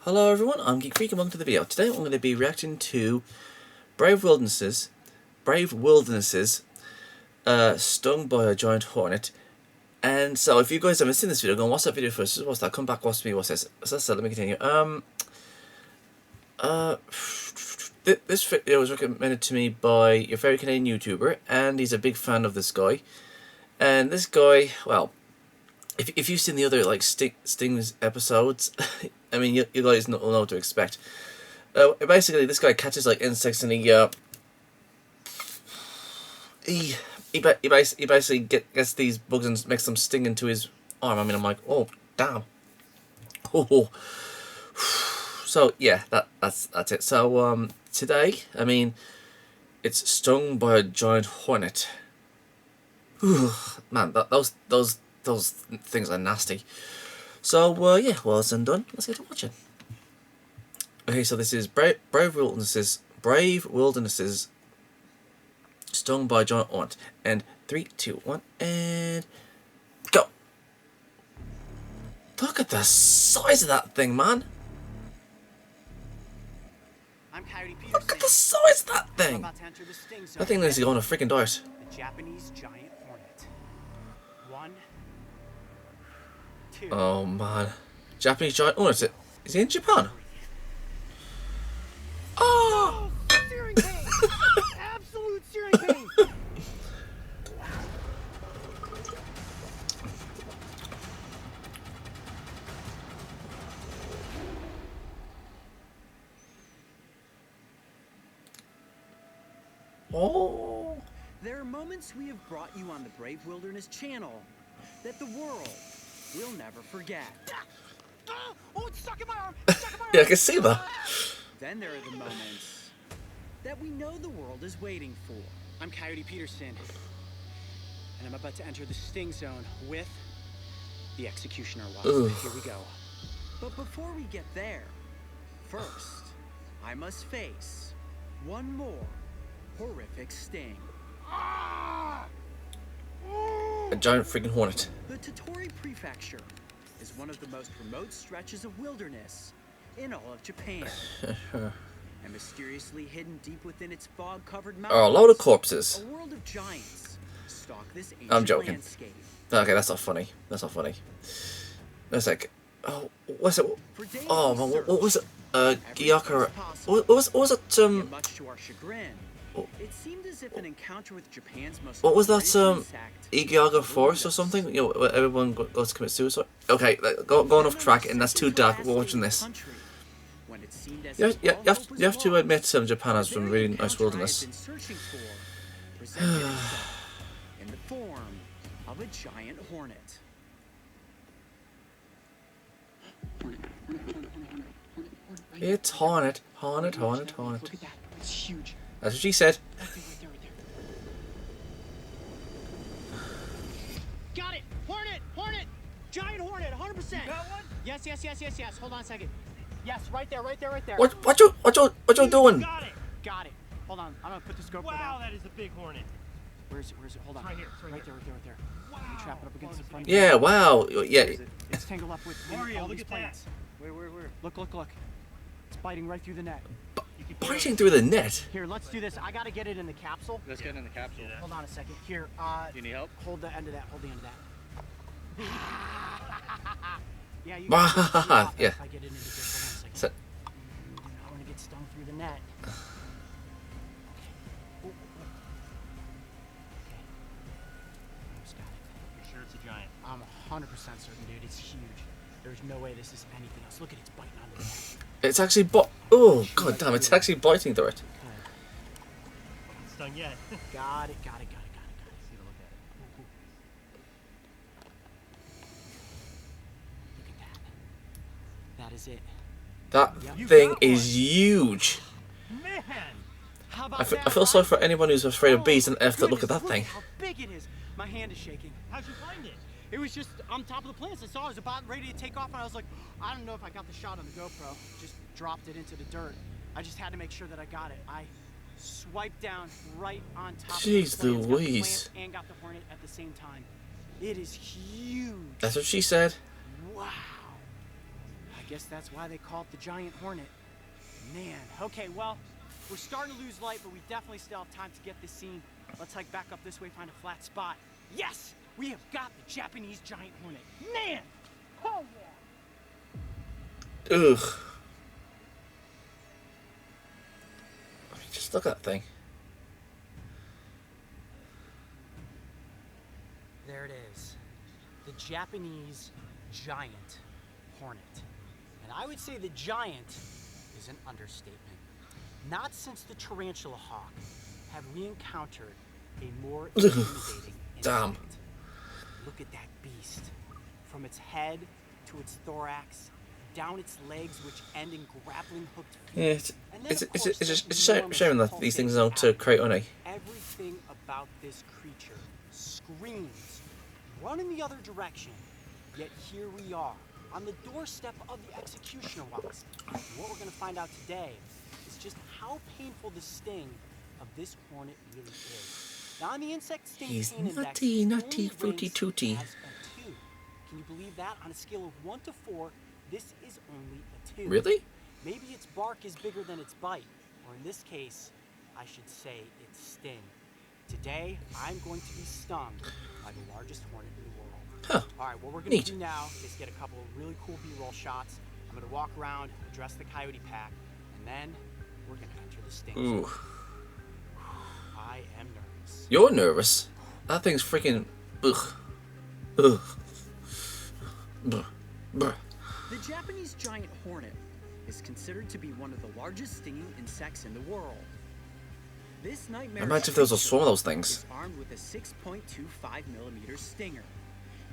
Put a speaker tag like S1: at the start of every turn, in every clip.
S1: Hello everyone, I'm Geek Freak and welcome to the video. Today I'm going to be reacting to Brave Wildernesses, Stung by a Giant Hornet. And so if you guys haven't seen this video, go and watch that video first. What's that? Come back, watch me, what's this? So let me continue. This video was recommended to me by your favourite Canadian YouTuber, and he's a big fan of this guy. And this guy, well, if you've seen the other like Sting's episodes, I mean you guys know what to expect. Basically, this guy catches like insects and he basically gets these bugs and makes them sting into his arm. I mean, I'm like, oh damn. Oh. So yeah, that's it. So today, I mean, it's stung by a giant hornet. Man, those things are nasty. So yeah, well it's done. Let's get to watching. Okay, so this is Brave Wildernesses, Stung by a Giant Hornet. And 3, 2, 1, and go. Look at the size of that thing, man. Look at the size of that thing. That thing needs to go on a freaking diet.
S2: The Japanese giant hornet. 1, 2.
S1: Oh man, Japanese giant hornet. Is he in Japan? Oh!
S2: Searing pain! Absolute searing pain!
S1: Oh!
S2: There are moments we have brought you on the Brave Wilderness channel that the world will never forget. Oh, it's stuck in my arm! It's stuck in my arm!
S1: Yeah, I can see that.
S2: Then there are the moments that we know the world is waiting for. I'm Coyote Peterson, and I'm about to enter the sting zone with the Executioner Wasp. Here we go. But before we get there, first, I must face one more horrific sting.
S1: A giant freaking hornet.
S2: The Tottori Prefecture is one of the most remote stretches of wilderness in all of Japan. And mysteriously hidden deep within its fog-covered mountains,
S1: Oh, a load of corpses.
S2: a world of giants stalk this ancient
S1: I'm joking.
S2: landscape.
S1: Okay, that's not funny. That's not funny. That's like, oh, what's it? Oh, man, what was it? Gyakura. What was it?
S2: Yet much to our chagrin,
S1: Oh.
S2: it seemed as if an encounter with Japan's most
S1: What was that?
S2: insect
S1: Igiaga Forest or something? You know, where everyone goes to commit suicide. Okay, going off track, and that's too dark. We're watching this. You have to admit, Japan has some really nice wilderness.
S2: In the form of a giant hornet.
S1: It's Hornet.
S3: Look at that. It's huge.
S1: That's what she said.
S3: Right there. Got it! Hornet! Giant hornet, 100%!
S2: Got one?
S3: Yes. Hold on a second. Yes, right there.
S1: What you doing?
S3: Got it. Hold on. I'm gonna put the scope
S4: Wow,
S3: down.
S4: that is a big hornet.
S3: Where is it? Hold on.
S4: It's right here.
S3: Right there.
S4: Wow.
S3: Let me trap it up against the front.
S1: Yeah, wow. Yeah.
S3: It's tangled up with
S4: Mario,
S3: all
S4: look
S3: these
S4: at
S3: plants.
S2: Where?
S3: Look. It's biting right through the net.
S4: You can
S1: Biting through the net.
S3: Here, let's do this. I gotta get it in the capsule.
S2: Let's get in the capsule.
S3: Hold on a second. Here,
S2: You need help?
S3: hold the end of that. Yeah, you
S1: Wow,
S3: can see it off
S1: yeah.
S3: if I get it into this. Hold on a second.
S1: So,
S3: I want to get stung through the net. Okay. Okay. Almost got it.
S4: You're sure it's a giant?
S3: I'm 100% certain, dude. It's huge. There's no way this is anything else. Look at it. It's biting on the net.
S1: it's actually oh god damn! It's actually biting through it.
S4: It's stung yet.
S3: Got it.
S4: See to look at it.
S3: Look at that. That is it.
S1: That
S4: You
S1: thing
S4: got
S1: is huge.
S4: Man!
S3: How about
S1: I
S3: that?
S1: feel sorry for anyone who's afraid of bees and have to look at that thing.
S3: How big it is.
S2: My hand is shaking.
S4: How'd you find it?
S2: It was just on top of the plants. I saw it was about ready to take off, and I was like, I don't know if I got the shot on the GoPro. Just dropped it into the dirt. I just had to make sure that I got it. I swiped down right on top of the
S1: Jeez
S2: plants, got the
S1: Louise.
S2: plant and got the hornet at the same time. It is huge.
S1: That's what she said.
S2: Wow. I guess that's why they call it the giant hornet. Man, okay, well, we're starting to lose light, but we definitely still have time to get this scene. Let's hike back up this way, find a flat spot. Yes! We have got the Japanese giant hornet. Man! Oh, yeah!
S1: Ugh. I mean, just look at that thing.
S2: There it is. The Japanese giant hornet. And I would say the giant is an understatement. Not since the tarantula hawk have we encountered a more intimidating
S1: Damn.
S2: insect. Look at that beast. From its head to its thorax, down its legs, which end in grappling hooked feet.
S1: Yeah, it's a shame that these things don't create honey.
S2: Everything about this creature screams, run in the other direction. Yet here we are, on the doorstep of the executioner wasp. What we're going to find out today is just how painful the sting of this hornet really is. Now, on the insect sting
S1: He's
S2: pain index,
S1: nutty,
S2: it
S1: nutty,
S2: only
S1: fruity
S2: ranks
S1: tooty.
S2: as a 2. Can you believe that? On a scale of 1 to 4, this is only a 2.
S1: Really?
S2: Maybe its bark is bigger than its bite, or in this case, I should say its sting. Today, I'm going to be stung by the largest hornet in the world.
S1: Huh.
S2: All right, what we're going
S1: Neat.
S2: to do now is get a couple of really cool B-roll shots. I'm going to walk around, address the coyote pack, and then we're going to enter the sting
S1: Ooh.
S2: zone. I am nervous.
S1: You're nervous? That thing's freaking... Ugh. Ugh. Brr. Brr.
S2: The Japanese giant hornet is considered to be one of the largest stinging insects in the world. This nightmare
S1: Imagine if there was a swarm of those things.
S2: is armed with a 6.25 millimeter stinger,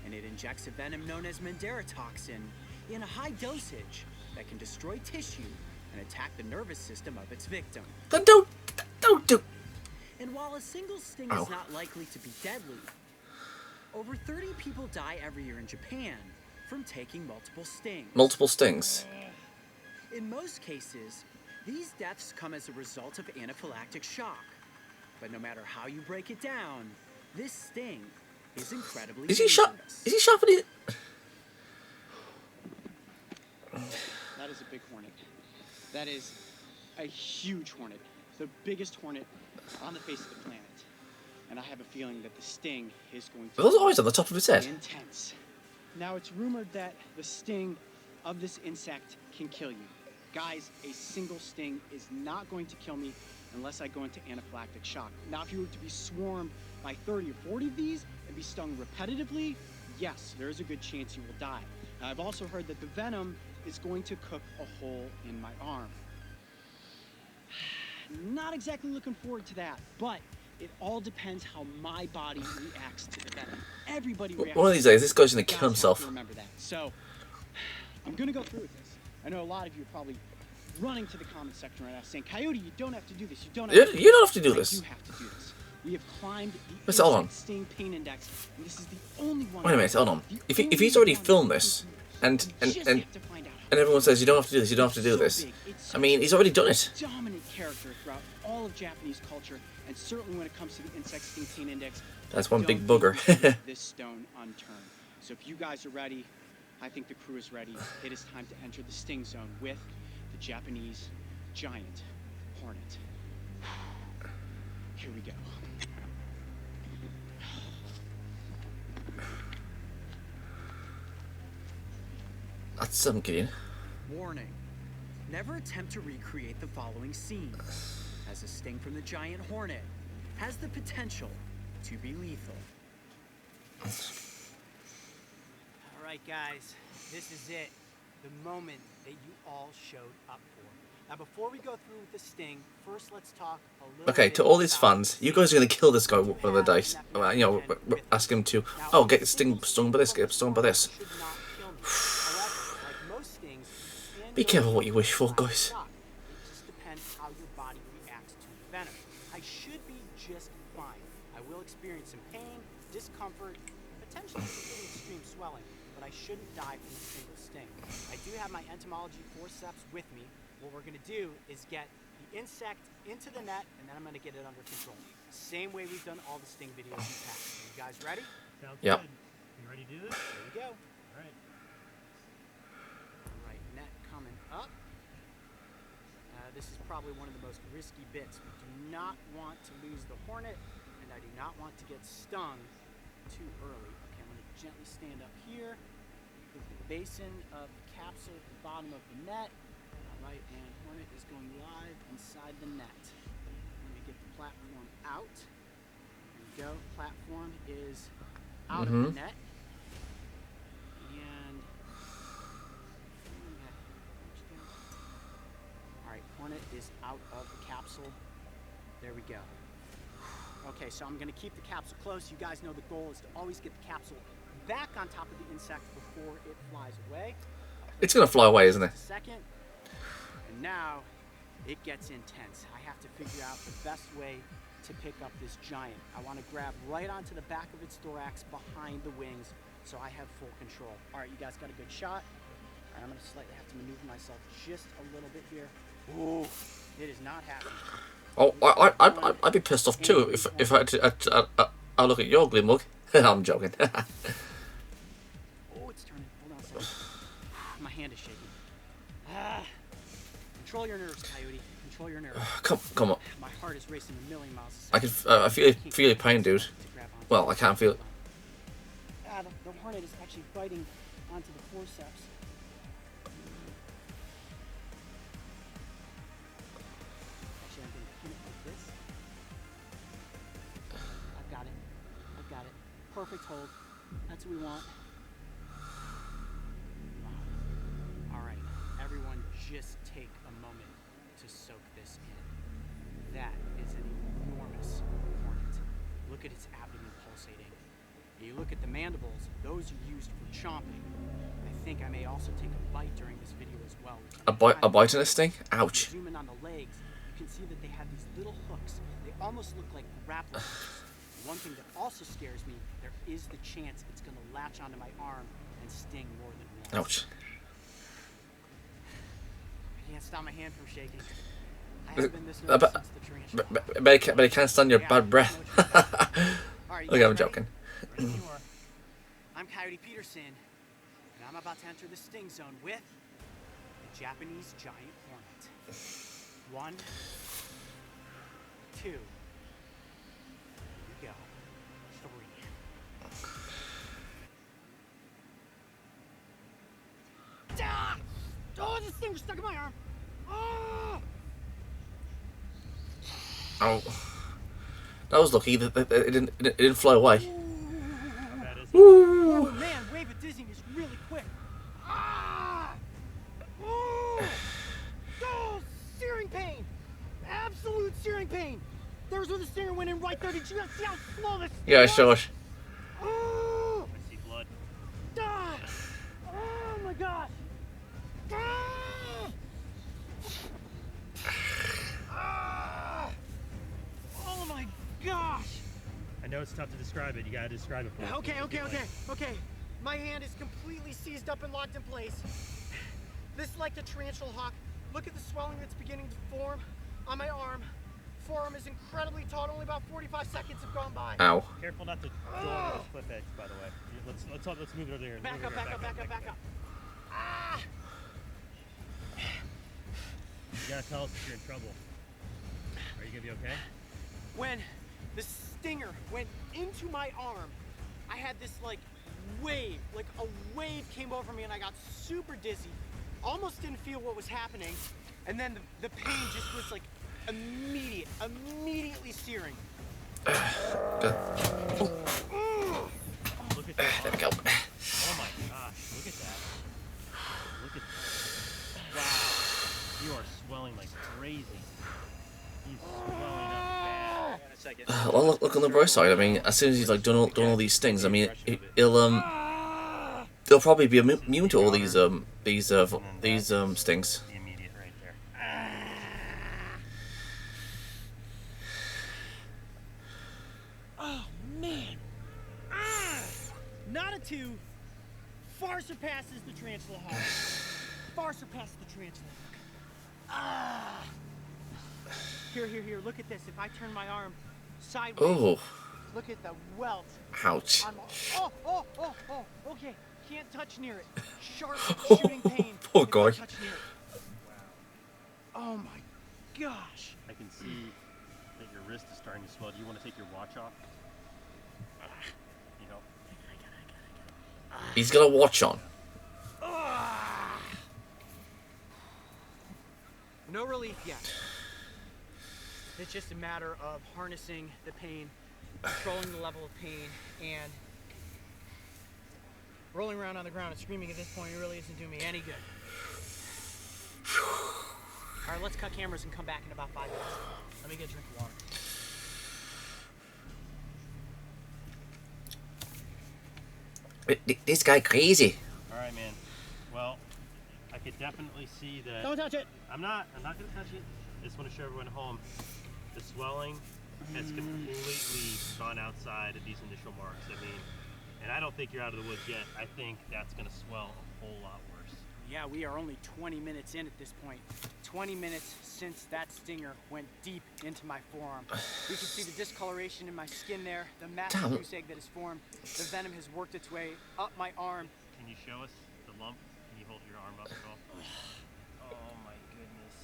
S2: and it injects a venom known as Mandera toxin in a high dosage that can destroy tissue and attack the nervous system of its victim.
S1: Then don't do...
S2: And while a single sting
S1: Ow.
S2: is not likely to be deadly, over 30 people die every year in Japan from taking multiple stings.
S1: Multiple stings.
S2: In most cases, these deaths come as a result of anaphylactic shock. But no matter how you break it down, this sting is incredibly
S1: Is he shot?
S2: dangerous.
S1: Is he sharpening it?
S2: That is a big hornet. That is a huge hornet. The biggest hornet on the face of the planet. And I have a feeling that the sting is going to
S1: Are those eyes on the top of his head?
S2: be intense. Now, it's rumored that the sting of this insect can kill you. Guys, a single sting is not going to kill me unless I go into anaphylactic shock. Now, if you were to be swarmed by 30 or 40 of these and be stung repetitively, yes, there is a good chance you will die. Now, I've also heard that the venom is going to cook a hole in my arm. Not exactly looking forward to that, but it all depends how my body reacts to the venom. Everybody reacts.
S1: One of these days, this guy's gonna
S2: Guys
S1: kill
S2: have to
S1: himself.
S2: remember that. So, I'm gonna go through with this. I know a lot of you are probably running to the comment section right now saying, Coyote, you don't have to do this. You don't have to do this.
S1: You don't have to do
S2: I
S1: this.
S2: do have to do this. We have climbed the
S1: Listen, hold on.
S2: insect sting pain index, and this is the only one.
S1: Wait a minute, hold on.
S2: the
S1: If he's already
S2: only one
S1: filmed
S2: we
S1: this,
S2: can
S1: and
S2: do.
S1: and
S2: Just
S1: and
S2: have to find out how
S1: and everyone says you don't have to do this, you don't have to do
S2: so
S1: this.
S2: big. It's
S1: I mean, he's already done it.
S2: dominant character throughout all of Japanese culture, and certainly when it comes to the insect sting pain index.
S1: That's one big
S2: don't
S1: booger.
S2: think we can leave this stone unturned. So if you guys are ready, I think the crew is ready. It is time to enter the sting zone with the Japanese giant hornet. Here we go.
S1: That's some kidding.
S2: Warning. Never attempt to recreate the following scene, as a sting from the giant hornet has the potential to be lethal. All right, guys, this is it. The moment that you all showed up for. Now, before we go through with the sting, first let's talk a little
S1: Okay,
S2: bit
S1: to all these
S2: about
S1: fans,
S2: the
S1: you guys are gonna
S2: sting.
S1: kill this guy with the dice. Well, you know, ask him to, oh, get stung by this, get stung by this.
S2: Should not kill me. However, like most stings, you can
S1: Be
S2: go
S1: careful what you wish for,
S2: into
S1: guys.
S2: shock. It just depends how your body reacts to the venom. I should be just fine. I will experience some pain, discomfort, potentially some really extreme swelling, but I shouldn't die from a single sting. I do have my entomology forceps with me. What we're gonna do is get the insect into the net, and then I'm gonna get it under control. Same way we've done all the sting videos in the past. You guys ready?
S4: Sounds
S1: Yep.
S4: good. You ready to do this?
S2: Here we go.
S4: All right.
S2: All right, net coming up. This is probably one of the most risky bits. We do not want to lose the hornet, and I do not want to get stung too early. Okay, I'm going to gently stand up here. Put the basin of the capsule at the bottom of the net. All right, and hornet is going live inside the net. Let me get the platform out. There we go. Platform is out of the net. And all right, hornet is out of the capsule. There we go. Okay, so I'm gonna keep the capsule close. You guys know the goal is to always get the capsule back on top of the insect before it flies away.
S1: It's gonna fly away, isn't it?
S2: Second, and now it gets intense. I have to figure out the best way to pick up this giant. I want to grab right onto the back of its thorax behind the wings so I have full control. All right, you guys got a good shot. All right, I'm gonna slightly have to maneuver myself just a little bit here. Ooh, it is not happening.
S1: Oh, I'd be pissed off too if I look at your ugly mug. I'm joking.
S2: Oh, it's turning. Hold on a second. My hand is shaking. Control your nerves, Coyote. Control your nerves.
S1: Come on.
S2: My heart is racing a million miles a
S1: I
S2: second.
S1: can feel your pain, dude.
S2: To grab onto.
S1: Well, I can't feel it.
S2: The hornet is actually biting onto the forceps. Actually, I'm going to pin it like this. I've got it. I've got it. Perfect hold. That's what we want. Wow. All right. Everyone just take a moment to soak this in. That is an enormous hornet. Look at its abdomen pulsating. You look at the mandibles, those are used for chomping. I think I may also take a bite during this video as well.
S1: A bite in this thing? Ouch.
S2: Zoom in on the legs, you can see that they have these little hooks. They almost look like grappling hooks. One thing that also scares me, there is the chance it's going to latch onto my arm and sting more than once.
S1: Ouch.
S2: I can't stop my hand from shaking. I haven't been this nervous since the tarantula.
S1: But I can't stand your bad breath.
S2: All right, you
S1: Okay,
S2: guys
S1: I'm
S2: ready?
S1: joking.
S4: Ready you are.
S2: I'm Coyote Peterson, and I'm about to enter the sting zone with the Japanese giant hornet. 1, 2, here we go, 3. Ah! Oh, this thing was stuck in my arm. Oh!
S1: Oh, that was lucky that it didn't fly away.
S4: How bad is it?
S2: Oh man, wave of dizziness really quick. Ah! Oh! Oh, searing pain. Absolute searing pain. There's where the stinger went in right there. Did you guys see how slow this
S1: Yeah, I
S2: was?
S1: saw it.
S2: Oh!
S4: I see blood.
S2: Ah! Oh my gosh. Ah! Ah! Oh my gosh.
S4: I know it's tough to describe it. You gotta describe it for me.
S2: Okay. My hand is completely seized up and locked in place. This is like the tarantula hawk. Look at the swelling that's beginning to form on my arm. Forearm is incredibly taut. Only about 45 seconds have gone by.
S1: Ow.
S4: Careful not to go over this cliff edge, by the way. Let's move it over there.
S2: Back up. Ah!
S4: You gotta tell us if you're in trouble. Are you gonna be okay?
S2: When the stinger went into my arm, I had this like wave came over me and I got super dizzy. Almost didn't feel what was happening. And then the pain just was like immediately searing.
S1: Good.
S4: Look at that.
S1: There we go.
S4: Oh my gosh, look at that. Look at that. Wow. You are swelling like crazy. He's swelling up bad.
S1: Well, look on the bright side. I mean, as soon as he's like done all these things, I mean, he'll probably be immune to all these stings.
S4: The immediate right there.
S3: 2 far surpasses the tarantula hawk. Far surpasses the tarantula hawk. Ah! Here, look at this. If I turn my arm sideways,
S1: Oh,
S3: look at the welt.
S1: ouch.
S3: Okay. Can't touch near it. Sharp shooting pain.
S1: Poor
S3: if I
S1: guy.
S3: touch near it. Oh my gosh.
S4: I can see that your wrist is starting to swell. Do you want to take your watch off? You know?
S1: He's got a watch on.
S3: No relief yet. It's just a matter of harnessing the pain, controlling the level of pain, and rolling around on the ground and screaming at this point. It really isn't doing me any good. All right, let's cut cameras and come back in about 5 minutes. Let me get a drink of water.
S1: This guy crazy.
S4: All right, man. Well, I could definitely see that.
S3: Don't touch it.
S4: I'm not gonna touch it. I just want to show everyone at home. The swelling has completely gone outside of these initial marks. I mean, and I don't think you're out of the woods yet. I think that's gonna swell a whole lot worse.
S2: Yeah, we are only 20 minutes in at this point. 20 minutes since that stinger went deep into my forearm. We can see the discoloration in my skin there, the massive
S1: Damn.
S2: goose egg that has formed. The venom has worked its way up my arm.
S4: Can you show us the lump? Can you hold your arm up at all? Oh my goodness.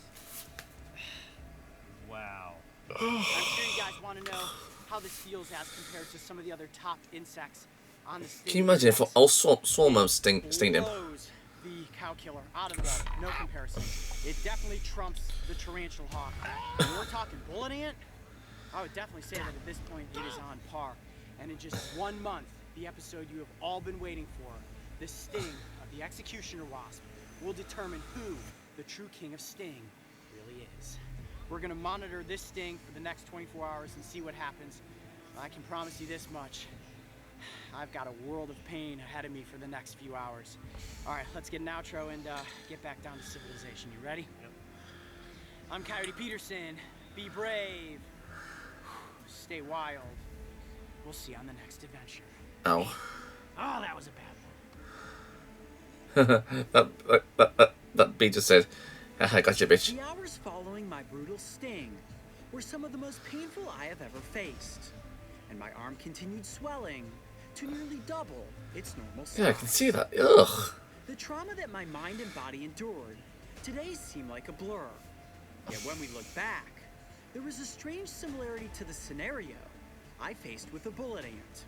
S4: Wow.
S2: I'm sure you guys want to know how this feels as compared to some of the other top insects on the sting.
S1: Can you imagine if all swarm stinged him?
S2: Blows the cow killer out of the water. No comparison. It definitely trumps the tarantula hawk. When we're talking bullet ant, I would definitely say that at this point it is on par. And in just 1 month, the episode you have all been waiting for, the sting of the executioner wasp, will determine who the true king of sting really is. We're gonna monitor this sting for the next 24 hours and see what happens. I can promise you this much. I've got a world of pain ahead of me for the next few hours. All right, let's get an outro and get back down to civilization. You ready?
S4: Yep.
S2: I'm Coyote Peterson. Be brave. Stay wild. We'll see you on the next adventure.
S1: Ow.
S2: Oh, that was a bad one.
S1: that bee just said, I got you, bitch.
S5: The hours following my brutal sting were some of the most painful I have ever faced, and my arm continued swelling to nearly double its normal size.
S1: Yeah, I can see that. Ugh.
S5: The trauma that my mind and body endured today seemed like a blur. Yet when we look back, there was a strange similarity to the scenario I faced with a bullet ant.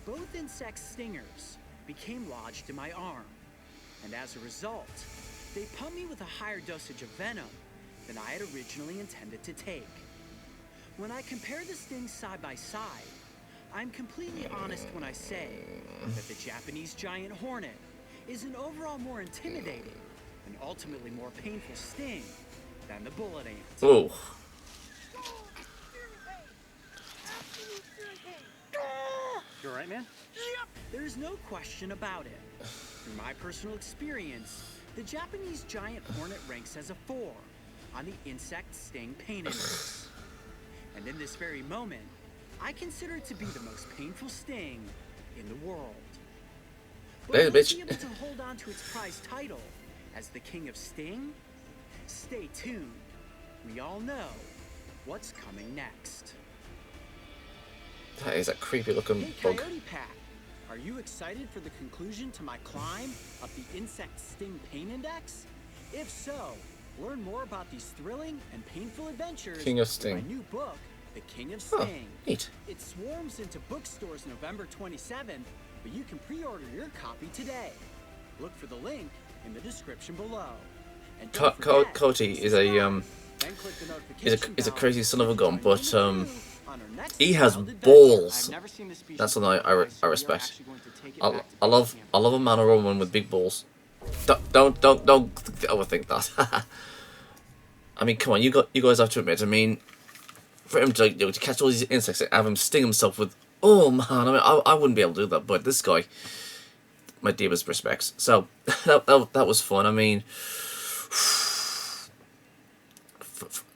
S5: Both insect stingers became lodged in my arm, and as a result, they pumped me with a higher dosage of venom than I had originally intended to take. When I compare the stings side by side, I'm completely honest when I say that the Japanese giant hornet is an overall more intimidating and ultimately more painful sting than the bullet ant.
S1: Oh.
S4: You alright, man?
S5: There's no question about it. Through my personal experience, the Japanese giant hornet ranks as a 4 on the insect sting pain index. And in this very moment, I consider it to be the most painful sting in the world. But
S1: Hey,
S5: will it
S1: bitch.
S5: be able to hold on to its prized title as the king of sting? Stay tuned. We all know what's coming next.
S1: That is a creepy looking
S5: Hey,
S1: bug.
S5: Coyote Pack, are you excited for the conclusion to my climb of the insect sting pain index? If so, learn more about these thrilling and painful adventures
S1: King of
S5: in
S1: Sting.
S5: my new book, The King of
S1: Oh,
S5: Sting.
S1: neat.
S5: It swarms into bookstores November 27th, but you can pre-order your copy today. Look for the link in the description below. And don't forget,
S1: Cody is a
S5: subscribe, then click the notification
S1: is a
S5: bell
S1: crazy son of a gun,
S5: to
S1: but
S5: join me on our next
S1: he has
S5: wild adventure.
S1: balls.
S2: I've never seen this species
S1: That's something
S2: before,
S1: I
S2: so we are
S1: respect.
S2: actually going to take it
S1: I
S2: back to
S1: I love
S2: camp.
S1: I love a man or woman with big balls. Don't overthink that. I mean, come on, you guys have to admit. I mean, for him to to catch all these insects and have him sting himself with, oh man, I mean, I wouldn't be able to do that. But this guy, my deepest respects. So that was fun. I mean,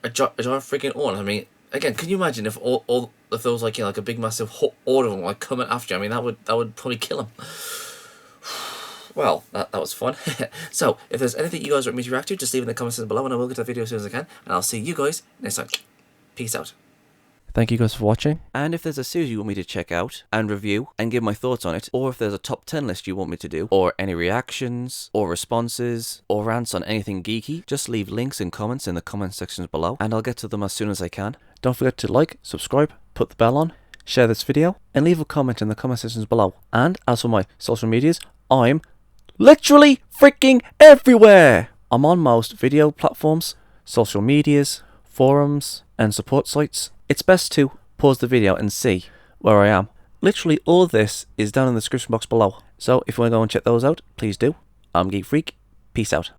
S1: a giant freaking horn. I mean, again, can you imagine if all if there was like, you know, like a big massive horde of them like coming after you? I mean, that would probably kill him. Well, that was fun. So, if there's anything you guys want me to react to, just leave in the comments below, and I will get to the video as soon as I can. And I'll see you guys next time. Peace out. Thank you guys for watching. And if there's a series you want me to check out and review and give my thoughts on it, or if there's a top 10 list you want me to do, or any reactions, or responses, or rants on anything geeky, just leave links and comments in the comment sections below, and I'll get to them as soon as I can. Don't forget to like, subscribe, put the bell on, share this video, and leave a comment in the comment sections below. And as for my social medias, I'm literally freaking everywhere! I'm on most video platforms, social medias, forums, and support sites. It's best to pause the video and see where I am. Literally all of this is down in the description box below. So if you want to go and check those out, please do. I'm Geek Freak. Peace out.